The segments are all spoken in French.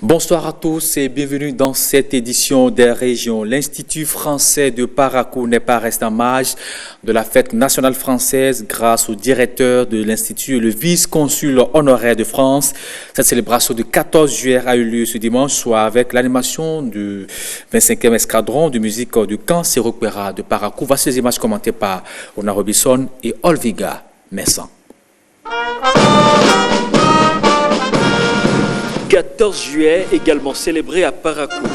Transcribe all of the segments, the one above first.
Bonsoir à tous et bienvenue dans cette édition des régions. L'Institut français de Parakou n'est pas resté en marge de la fête nationale française grâce au directeur de l'Institut et le vice-consul honoraire de France. Cette célébration du 14 juillet a eu lieu ce dimanche soir avec l'animation du 25e escadron de musique du camp Serokwera de Parakou. Voici les images commentées par Ona Robinson et Olviga Messan. 14 juillet, également célébré à Parakou.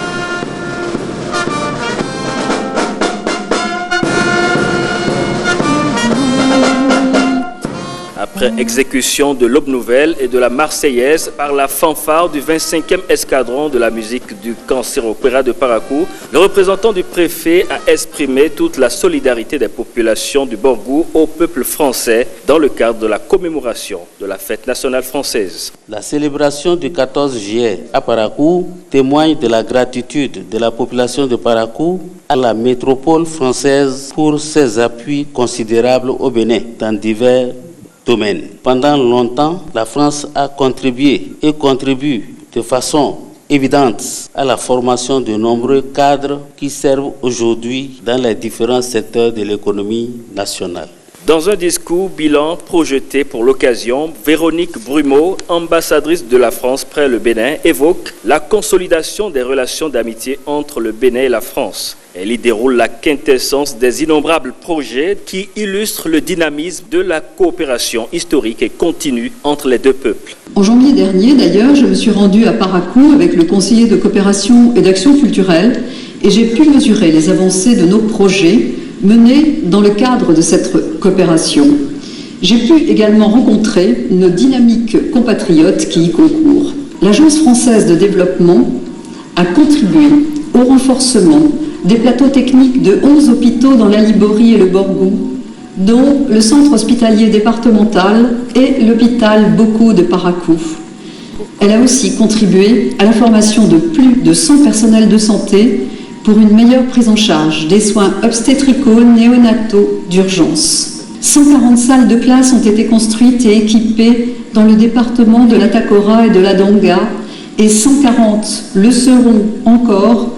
Après exécution de l'Aube Nouvelle et de la Marseillaise par la fanfare du 25e escadron de la musique du camp Serokwera de Parakou, le représentant du préfet a exprimé toute la solidarité des populations du Borgou au peuple français dans le cadre de la commémoration de la fête nationale française. La célébration du 14 juillet à Parakou témoigne de la gratitude de la population de Parakou à la métropole française pour ses appuis considérables au Bénin dans divers domaines. Pendant longtemps, la France a contribué et contribue de façon évidente à la formation de nombreux cadres qui servent aujourd'hui dans les différents secteurs de l'économie nationale. Dans un discours bilan projeté pour l'occasion, Véronique Brumeau, ambassadrice de la France près le Bénin, évoque la consolidation des relations d'amitié entre le Bénin et la France. Elle y déroule la quintessence des innombrables projets qui illustrent le dynamisme de la coopération historique et continue entre les deux peuples. En janvier dernier, d'ailleurs, je me suis rendue à Parakou avec le conseiller de coopération et d'action culturelle et j'ai pu mesurer les avancées de nos projets menés dans le cadre de cette coopération. J'ai pu également rencontrer nos dynamiques compatriotes qui y concourent. L'Agence française de développement a contribué au renforcement des plateaux techniques de 11 hôpitaux dans la Liborie et le Borgou, dont le centre hospitalier départemental et l'hôpital Boko de Parakou. Elle a aussi contribué à la formation de plus de 100 personnels de santé pour une meilleure prise en charge des soins obstétricaux néonataux d'urgence. 140 salles de classe ont été construites et équipées dans le département de la Takora et de la Donga et 140 le seront encore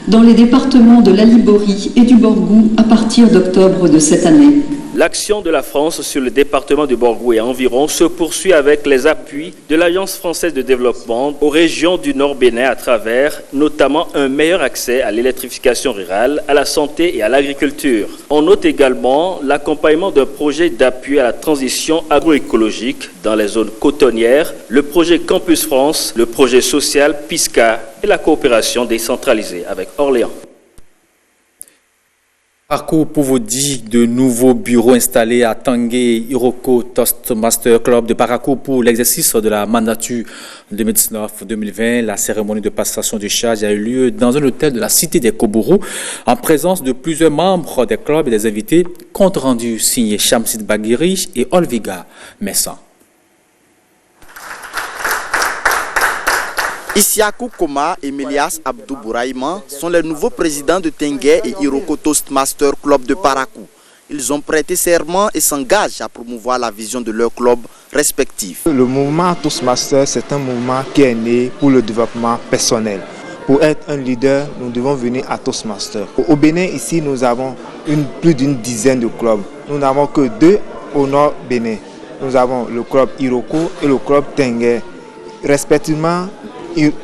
dans les départements de la Liborie et du Borgou à partir d'octobre de cette année. L'action de la France sur le département du Borgou et environ se poursuit avec les appuis de l'Agence française de développement aux régions du Nord Bénin à travers notamment un meilleur accès à l'électrification rurale, à la santé et à l'agriculture. On note également l'accompagnement d'un projet d'appui à la transition agroécologique dans les zones cotonnières, le projet Campus France, le projet social PISCA et la coopération décentralisée avec Orléans. Parakou pour vous dire de nouveaux bureaux installés à Tanguay Iroko Toastmaster Club de Parakou pour l'exercice de la mandature 2019-2020. La cérémonie de passation de charge a eu lieu dans un hôtel de la cité des Kobourou en présence de plusieurs membres des clubs et des invités. Compte rendu signé Shamsid Baguirich et Olviga Messan. Isiakou Koma et Melias Abdou Bouraïman sont les nouveaux présidents de Tanguay et Iroko Toastmaster Club de Parakou. Ils ont prêté serment et s'engagent à promouvoir la vision de leurs clubs respectifs. Le mouvement Toastmaster, c'est un mouvement qui est né pour le développement personnel. Pour être un leader, nous devons venir à Toastmaster. Au Bénin, ici, nous avons plus d'une dizaine de clubs. Nous n'avons que 2 au nord Bénin. Nous avons le club Iroko et le club Tanguay. Respectivement,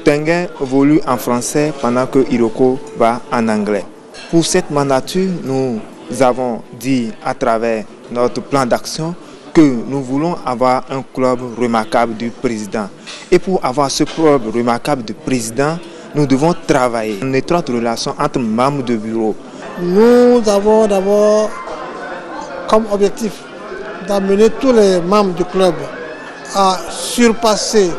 Tanguay évolue en français pendant que Iroko va en anglais. Pour cette mandature, nous avons dit à travers notre plan d'action que nous voulons avoir un club remarquable du président. Et pour avoir ce club remarquable du président, nous devons travailler en étroite relation entre membres de bureau. Nous avons d'abord comme objectif d'amener tous les membres du club à surpasser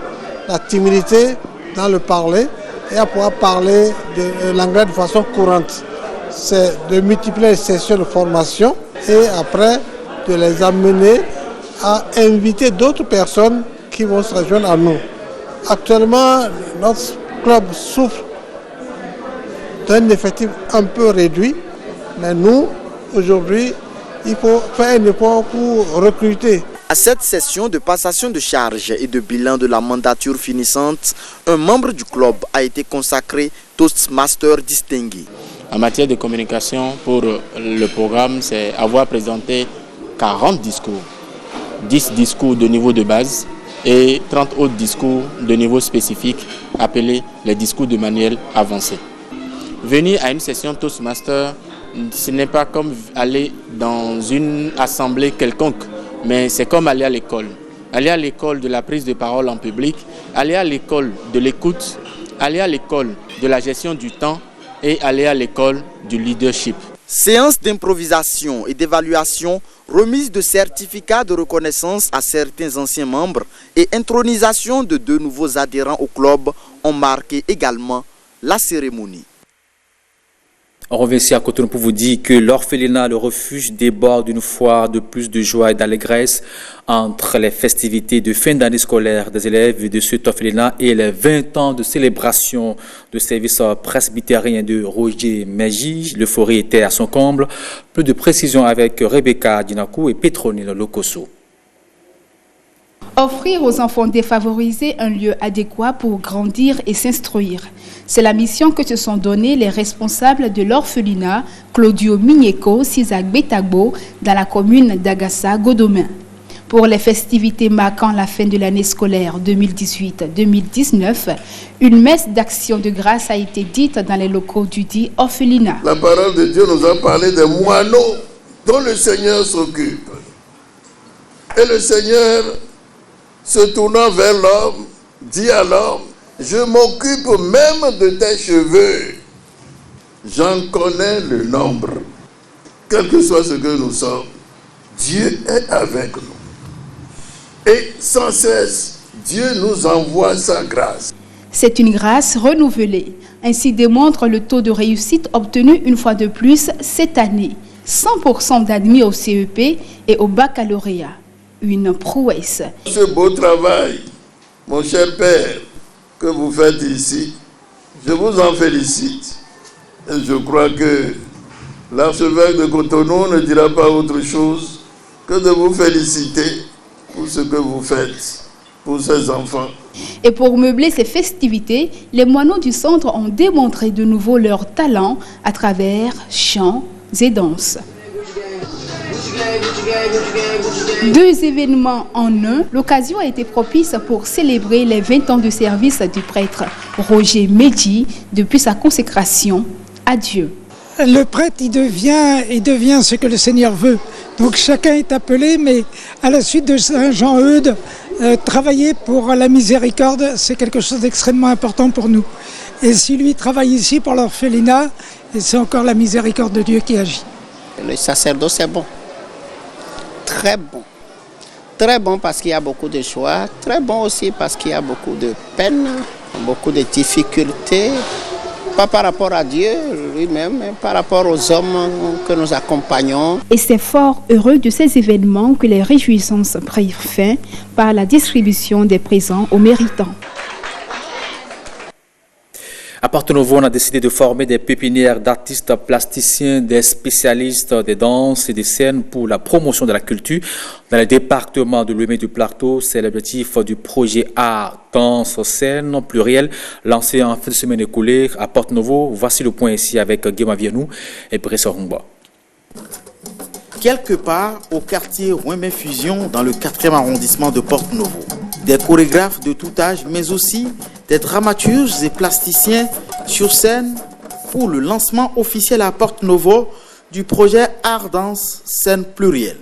la timidité dans le parler et à pouvoir parler de l'anglais de façon courante. C'est de multiplier les sessions de formation et après de les amener à inviter d'autres personnes qui vont se rejoindre à nous. Actuellement, notre club souffre d'un effectif un peu réduit, mais nous, aujourd'hui, il faut faire un effort pour recruter. À cette session de passation de charges et de bilan de la mandature finissante, un membre du club a été consacré Toastmaster distingué. En matière de communication, pour le programme, c'est avoir présenté 40 discours. 10 discours de niveau de base et 30 autres discours de niveau spécifique appelés les discours de manuel avancé. Venir à une session Toastmaster, ce n'est pas comme aller dans une assemblée quelconque, mais c'est comme aller à l'école. Aller à l'école de la prise de parole en public, aller à l'école de l'écoute, aller à l'école de la gestion du temps et aller à l'école du leadership. Séance d'improvisation et d'évaluation, remise de certificats de reconnaissance à certains anciens membres et intronisation de 2 nouveaux adhérents au club ont marqué également la cérémonie. On revient ici à Cotonou pour vous dire que l'orphelinat, le refuge, déborde d'une fois de plus de joie et d'allégresse entre les festivités de fin d'année scolaire des élèves de cet orphelinat et les 20 ans de célébration de service presbytérien de Roger Mégy. L'euphorie était à son comble. Plus de précisions avec Rebecca Dinakou et Petronile Lokoso. Offrir aux enfants défavorisés un lieu adéquat pour grandir et s'instruire. C'est la mission que se sont donnés les responsables de l'orphelinat Claudio Migneko, Sisak Betagbo, dans la commune d'Agassa-Godomain. Pour les festivités marquant la fin de l'année scolaire 2018-2019, une messe d'action de grâce a été dite dans les locaux du dit orphelinat. La parole de Dieu nous a parlé des moineaux dont le Seigneur s'occupe. Et le Seigneur, se tournant vers l'homme, dit à l'homme, je m'occupe même de tes cheveux. J'en connais le nombre. Quel que soit ce que nous sommes, Dieu est avec nous. Et sans cesse, Dieu nous envoie sa grâce. C'est une grâce renouvelée. Ainsi démontre le taux de réussite obtenu une fois de plus cette année. 100% d'admis au CEP et au baccalauréat. Une prouesse. Ce beau travail, mon cher Père, que vous faites ici, je vous en félicite. Et je crois que l'archevêque de Cotonou ne dira pas autre chose que de vous féliciter pour ce que vous faites pour ces enfants. Et pour meubler ces festivités, les moineaux du centre ont démontré de nouveau leur talent à travers chants et danses. 2 événements en un, l'occasion a été propice pour célébrer les 20 ans de service du prêtre Roger Mégy depuis sa consécration à Dieu. Le prêtre, il devient ce que le Seigneur veut. Donc chacun est appelé, mais à la suite de Saint Jean-Eudes, travailler pour la miséricorde, c'est quelque chose d'extrêmement important pour nous. Et si lui travaille ici pour l'orphelinat, c'est encore la miséricorde de Dieu qui agit. Le sacerdoce est bon. Très bon. Très bon parce qu'il y a beaucoup de choix. Très bon aussi parce qu'il y a beaucoup de peines, beaucoup de difficultés. Pas par rapport à Dieu lui-même, mais par rapport aux hommes que nous accompagnons. Et c'est fort heureux de ces événements que les réjouissances prirent fin par la distribution des présents aux méritants. À Porto Novo, on a décidé de former des pépinières d'artistes plasticiens, des spécialistes des danses et des scènes pour la promotion de la culture. Dans le département de Lomé du Plateau, c'est l'objectif du projet Art, Danse, Scène pluriel lancé en fin de semaine écoulée à Porto Novo. Voici le point ici avec Guéma Vianou et Brice Rumba. Quelque part au quartier Ouémé Fusion dans le 4e arrondissement de Porto Novo. Des chorégraphes de tout âge, mais aussi des dramaturges et plasticiens sur scène pour le lancement officiel à Porto Novo du projet Art Danse Scène Pluriel.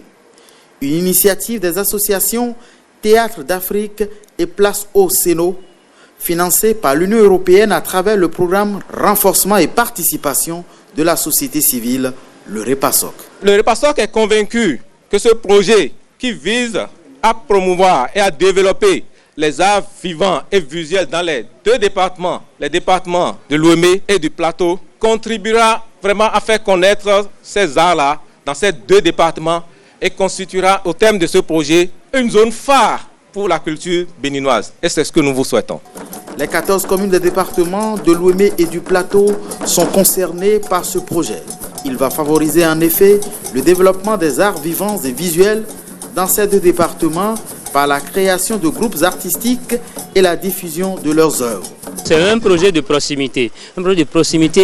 Une initiative des associations Théâtre d'Afrique et Place au Séno, financée par l'Union européenne à travers le programme Renforcement et Participation de la société civile, le REPASOC. Le REPASOC est convaincu que ce projet qui vise à promouvoir et à développer les arts vivants et visuels dans les 2 départements, les départements de Lomé et du Plateau, contribuera vraiment à faire connaître ces arts-là dans ces 2 départements et constituera au terme de ce projet une zone phare pour la culture béninoise. Et c'est ce que nous vous souhaitons. Les 14 communes des départements de Lomé et du Plateau sont concernées par ce projet. Il va favoriser en effet le développement des arts vivants et visuels dans ces deux départements par la création de groupes artistiques et la diffusion de leurs œuvres. C'est un projet de proximité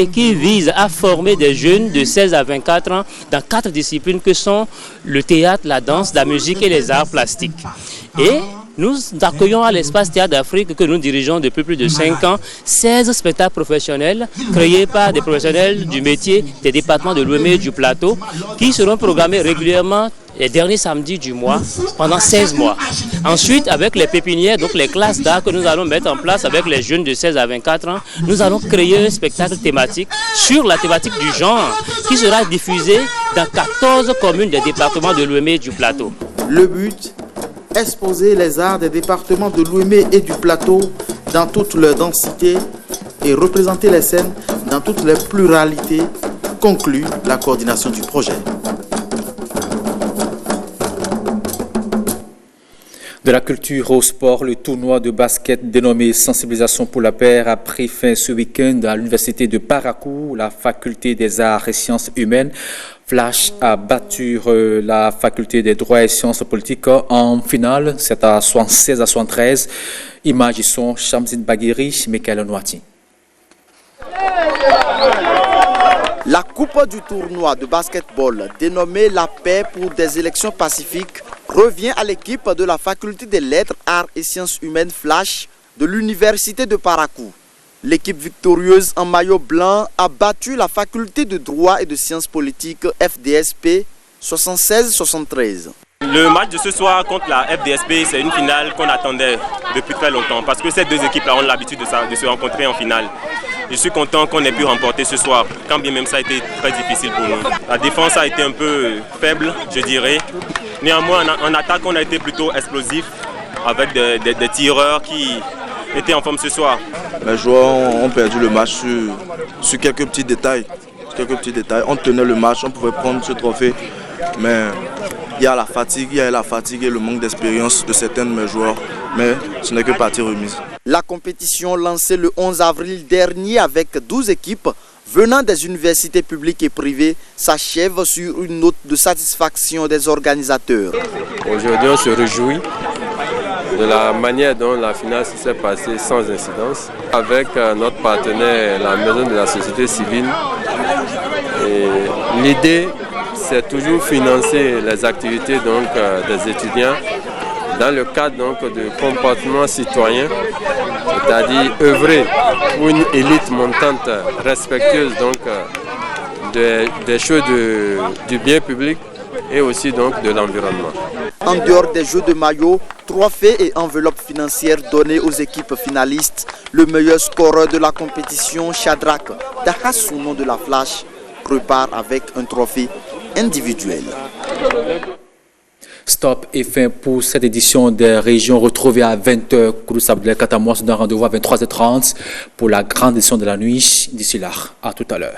qui vise à former des jeunes de 16 à 24 ans dans 4 disciplines que sont le théâtre, la danse, la musique et les arts plastiques. Et nous accueillons à l'espace Théâtre d'Afrique que nous dirigeons depuis plus de 5 ans 16 spectacles professionnels créés par des professionnels du métier des départements de Lomé et du Plateau qui seront programmés régulièrement les derniers samedis du mois pendant 16 mois. Ensuite, avec les pépinières, donc les classes d'art que nous allons mettre en place avec les jeunes de 16 à 24 ans, nous allons créer un spectacle thématique sur la thématique du genre qui sera diffusé dans 14 communes des départements de Lomé et du Plateau. Le but, exposer les arts des départements de Lomé et du Plateau dans toute leur densité et représenter les scènes dans toute leur pluralité, conclut la coordination du projet. De la culture au sport, le tournoi de basket dénommé Sensibilisation pour la paix a pris fin ce week-end à l'université de Parakou. La faculté des arts et sciences humaines Flash a battu la faculté des droits et sciences politiques en finale. C'est à 76 à 73. Images sont Shamsin Baghiri, Michael Onwati. La coupe du tournoi de basketball dénommée La Paix pour des élections pacifiques revient à l'équipe de la faculté des lettres, arts et sciences humaines Flash de l'université de Parakou. L'équipe victorieuse en maillot blanc a battu la faculté de droit et de sciences politiques FDSP 76-73. Le match de ce soir contre la FDSP, c'est une finale qu'on attendait depuis très longtemps parce que ces deux équipes-là ont l'habitude de se rencontrer en finale. Je suis content qu'on ait pu remporter ce soir, quand bien même ça a été très difficile pour nous. La défense a été un peu faible, je dirais. Néanmoins, en attaque, on a été plutôt explosif avec des tireurs qui étaient en forme ce soir. Les joueurs ont perdu le match sur quelques petits détails. On tenait le match, on pouvait prendre ce trophée, mais il y a la fatigue et le manque d'expérience de certains de mes joueurs, mais ce n'est que partie remise. La compétition lancée le 11 avril dernier avec 12 équipes venant des universités publiques et privées s'achève sur une note de satisfaction des organisateurs. Aujourd'hui, on se réjouit de la manière dont la finale s'est passée sans incidence avec notre partenaire, la Maison de la Société Civile. L'idée, c'est toujours financer les activités des étudiants dans le cadre de comportement citoyen, c'est-à-dire œuvrer pour une élite montante respectueuse des choses du bien public et aussi de l'environnement. En dehors des jeux de maillot, trophées et enveloppes financières données aux équipes finalistes, le meilleur scoreur de la compétition, Shadrach Dahassouno de la Flash, repart avec un trophée individuel. Stop et fin pour cette édition des régions retrouvées à 20h. Kouroussa Abdel Katamouas donne rendez-vous à 23h30 pour la grande édition de la nuit. D'ici là, à tout à l'heure.